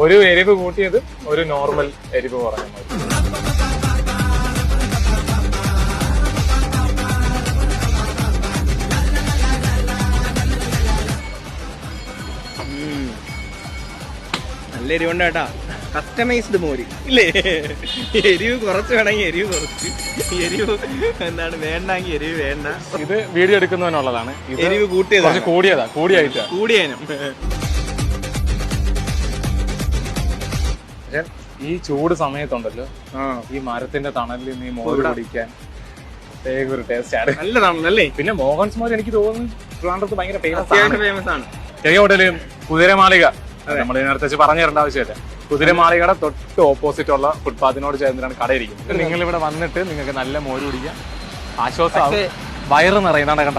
ഒരു എരിവ് കൂട്ടിയത് ഒരു നോർമൽ എരിവ് പറഞ്ഞാൽ മതി. നല്ല എരിവുണ്ട് കേട്ടാ. കസ്റ്റമൈസ്ഡ് മോര് ഇല്ലേ? എരിവ് കുറച്ച് വേണമെങ്കിൽ എരിവ് കുറച്ച്, എരിവ് എന്താണ് വേണ്ടെങ്കിൽ എരിവ് വേണ്ട. ഇത് വീഡിയോ എടുക്കുന്നതിനുള്ളതാണ്. എരിവ് കൂട്ടിയതാണ്, കൂടിയായിട്ടാ. കൂടിയേനും. ഈ ചൂട് സമയത്തുണ്ടല്ലോ, ഈ മരത്തിന്റെ തണലിൽ നിന്ന് ഈ മോര് കുടിക്കാൻ ഒരു ടേസ്റ്റ് ആണ്. നല്ലതാണല്ലേ. പിന്നെ മോഹൻസ് മോര് എനിക്ക് തോന്നുന്നു ട്രിവാൻഡ്രത്ത് ഭയങ്കര ഫേമസ് ആണ്. ചെറിയ ഹോട്ടലും കുതിരമാളിക നമ്മൾ നേരത്തെ പറഞ്ഞു തരേണ്ട ആവശ്യമില്ല. കുതിരമാളികയുടെ തൊട്ട് ഓപ്പോസിറ്റ് ഉള്ള ഫുട്പാത്തിനോട് ചേർന്നിട്ടാണ് കടയിരിക്കുന്നത്. നിങ്ങൾ ഇവിടെ വന്നിട്ട് നിങ്ങൾക്ക് നല്ല മോര് കുടിക്കാം, ആശ്വാസമാവും, വയറ് നിറയുന്നതാണ്. കണ്ട